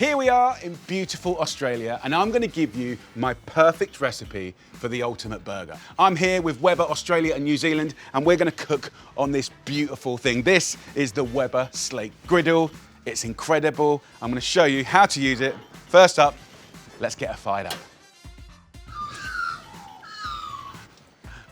Here we are in beautiful Australia, and I'm gonna give you my perfect recipe for the ultimate burger. I'm here with Weber, Australia and New Zealand, and we're gonna cook on this beautiful thing. This is the Weber Slate Griddle. It's incredible. I'm gonna show you how to use it. First up, let's get her fired up.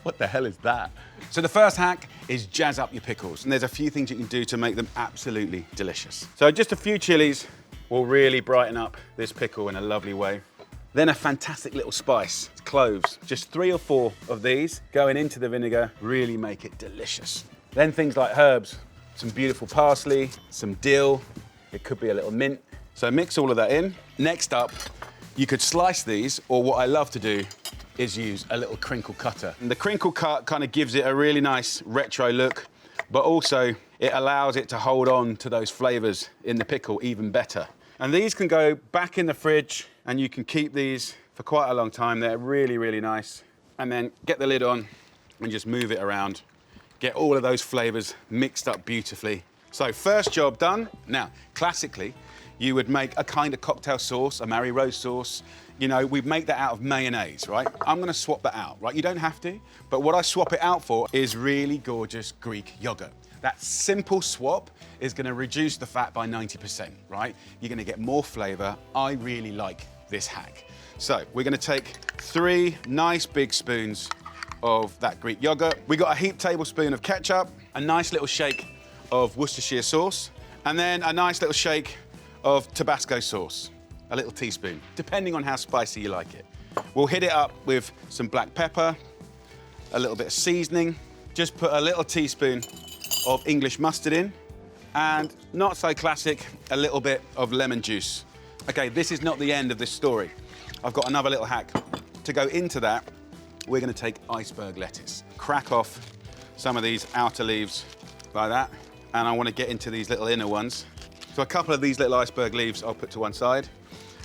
What the hell is that? So the first hack is jazz up your pickles. And there's a few things you can do to make them absolutely delicious. So just a few chilies will really brighten up this pickle in a lovely way. Then a fantastic little spice, cloves. Just 3 or 4 of these going into the vinegar, really make it delicious. Then things like herbs, some beautiful parsley, some dill, it could be a little mint. So mix all of that in. Next up, you could slice these, or what I love to do is use a little crinkle cutter. And the crinkle cut kind of gives it a really nice retro look, but also it allows it to hold on to those flavors in the pickle even better. And these can go back in the fridge and you can keep these for quite a long time. They're really, really nice. And then get the lid on and just move it around. Get all of those flavors mixed up beautifully. So first job done. Now, classically, you would make a kind of cocktail sauce, a Mary Rose sauce. You know, we'd make that out of mayonnaise, right? I'm gonna swap that out, right? You don't have to, but what I swap it out for is really gorgeous Greek yogurt. That simple swap is gonna reduce the fat by 90%, right? You're gonna get more flavor. I really like this hack. So we're gonna take 3 nice big spoons of that Greek yogurt. We got a heaped tablespoon of ketchup, a nice little shake of Worcestershire sauce, and then a nice little shake of Tabasco sauce, a little teaspoon, depending on how spicy you like it. We'll hit it up with some black pepper, a little bit of seasoning, just put a little teaspoon of English mustard in, and not so classic, a little bit of lemon juice. Okay, this is not the end of this story. I've got another little hack. To go into that, we're gonna take iceberg lettuce. Crack off some of these outer leaves like that, and I wanna get into these little inner ones. So a couple of these little iceberg leaves I'll put to one side.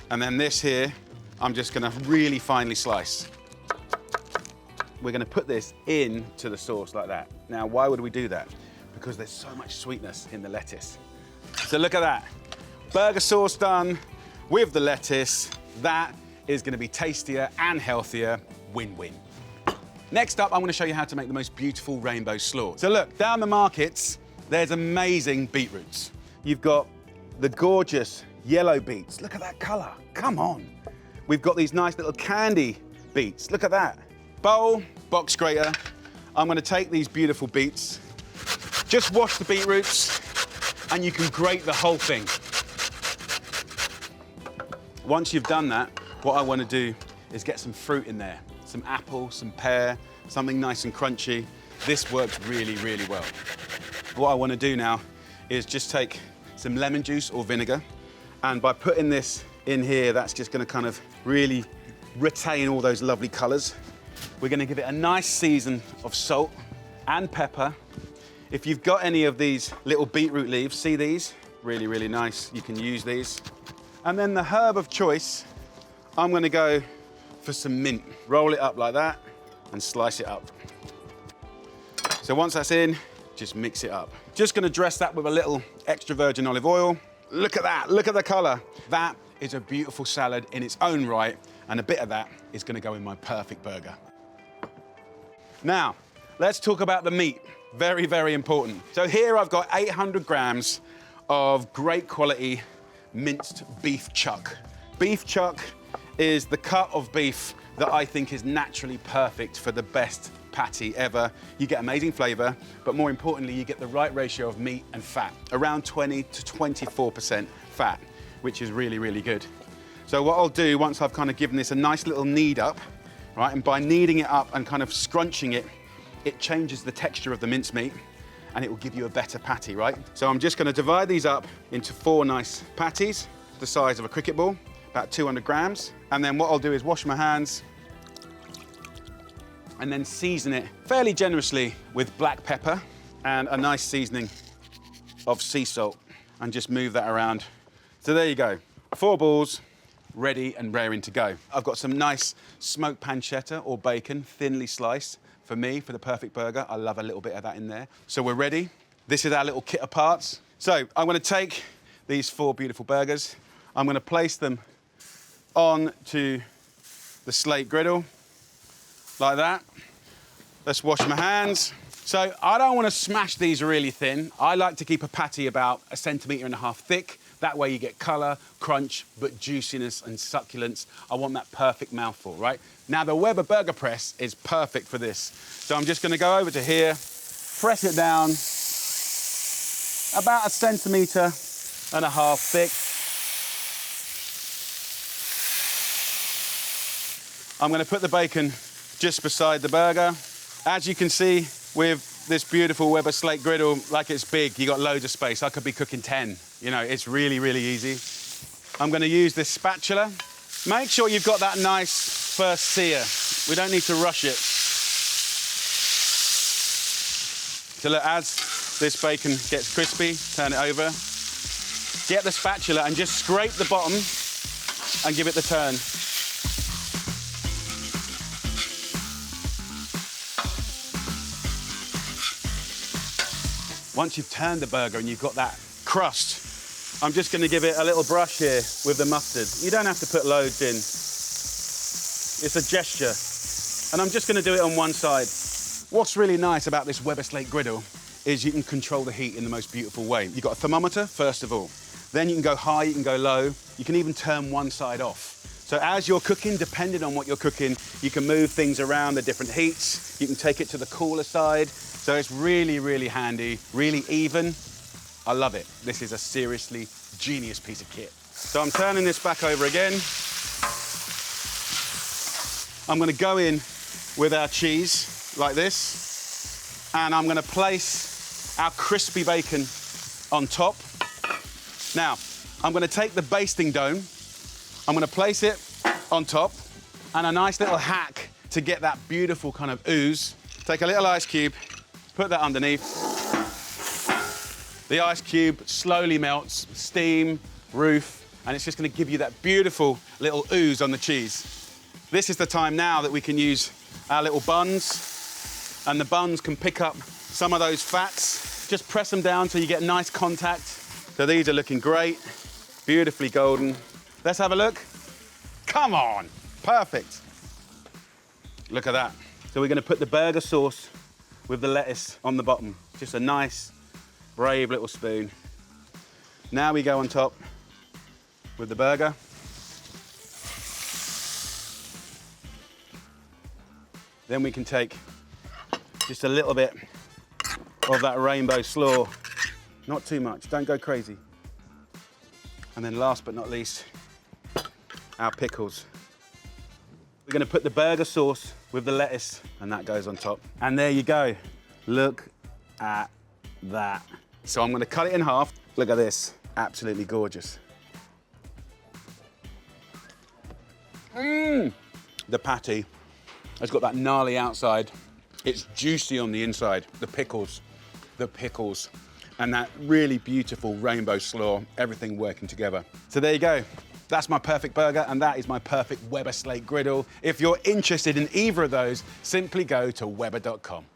And then this here, I'm just gonna really finely slice. We're gonna put this into the sauce like that. Now, why would we do that? Because there's so much sweetness in the lettuce. So look at that. Burger sauce done with the lettuce. That is gonna be tastier and healthier, win-win. Next up, I'm gonna show you how to make the most beautiful rainbow slaw. So look, down the markets, there's amazing beetroots. You've got the gorgeous yellow beets. Look at that color, come on. We've got these nice little candy beets. Look at that. Bowl, box grater. I'm gonna take these beautiful beets, just wash the beetroots, and you can grate the whole thing. Once you've done that, what I wanna do is get some fruit in there. Some apple, some pear, something nice and crunchy. This works really, really well. What I wanna do now is just take some lemon juice or vinegar, and by putting this in here, that's just gonna kind of really retain all those lovely colors. We're gonna give it a nice season of salt and pepper. If you've got any of these little beetroot leaves, see these? Really, really nice, you can use these. And then the herb of choice, I'm gonna go for some mint. Roll it up like that and slice it up. So once that's in, just mix it up. Just gonna dress that with a little extra virgin olive oil. Look at that, look at the color. That is a beautiful salad in its own right, and a bit of that is gonna go in my perfect burger. Now, let's talk about the meat. Very, very important. So here I've got 800 grams of great quality minced beef chuck. Beef chuck is the cut of beef that I think is naturally perfect for the best patty ever. You get amazing flavor, but more importantly, you get the right ratio of meat and fat, around 20 to 24% fat, which is really, really good. So what I'll do, once I've kind of given this a nice little knead up, right, and by kneading it up and kind of scrunching it, it changes the texture of the mincemeat and it will give you a better patty, right? So I'm just gonna divide these up into 4 nice patties, the size of a cricket ball, about 200 grams. And then what I'll do is wash my hands and then season it fairly generously with black pepper and a nice seasoning of sea salt, and just move that around. So there you go, 4 balls, ready and raring to go. I've got some nice smoked pancetta or bacon, thinly sliced. For me, for the perfect burger, I love a little bit of that in there. So we're ready. This is our little kit of parts. So I'm gonna take these 4 beautiful burgers. I'm gonna place them onto the slate griddle, like that. Let's wash my hands. So I don't want to smash these really thin. I like to keep a patty about 1.5 centimeters thick. That way you get color, crunch, but juiciness and succulence. I want that perfect mouthful, right? Now the Weber burger press is perfect for this. So I'm just gonna go over to here, press it down, about 1.5 centimeters thick. I'm gonna put the bacon just beside the burger. As you can see, with this beautiful Weber Slate Griddle, like it's big, you got loads of space. I could be cooking 10. You know, it's really, really easy. I'm gonna use this spatula. Make sure you've got that nice first sear. We don't need to rush it. So look, as this bacon gets crispy, turn it over. Get the spatula and just scrape the bottom and give it the turn. Once you've turned the burger and you've got that crust, I'm just gonna give it a little brush here with the mustard. You don't have to put loads in. It's a gesture. And I'm just gonna do it on one side. What's really nice about this Weber Slate Griddle is you can control the heat in the most beautiful way. You've got a thermometer, first of all. Then you can go high, you can go low. You can even turn one side off. So as you're cooking, depending on what you're cooking, you can move things around the different heats. You can take it to the cooler side. So it's really, really handy, really even. I love it. This is a seriously genius piece of kit. So I'm turning this back over again. I'm gonna go in with our cheese like this, and I'm gonna place our crispy bacon on top. Now, I'm gonna take the basting dough, I'm gonna place it on top, and a nice little hack to get that beautiful kind of ooze. Take a little ice cube, put that underneath. The ice cube slowly melts, steam, roof, and it's just gonna give you that beautiful little ooze on the cheese. This is the time now that we can use our little buns, and the buns can pick up some of those fats. Just press them down so you get nice contact. So these are looking great, beautifully golden. Let's have a look. Come on, perfect. Look at that. So we're gonna put the burger sauce with the lettuce on the bottom. Just a nice, brave little spoon. Now we go on top with the burger. Then we can take just a little bit of that rainbow slaw. Not too much, don't go crazy. And then last but not least, our pickles. We're gonna put the burger sauce with the lettuce, and that goes on top. And there you go. Look at that. So I'm gonna cut it in half. Look at this, absolutely gorgeous. The patty has got that gnarly outside. It's juicy on the inside. The pickles, and that really beautiful rainbow slaw, everything working together. So there you go. That's my perfect burger, and that is my perfect Weber Slate Griddle. If you're interested in either of those, simply go to weber.com.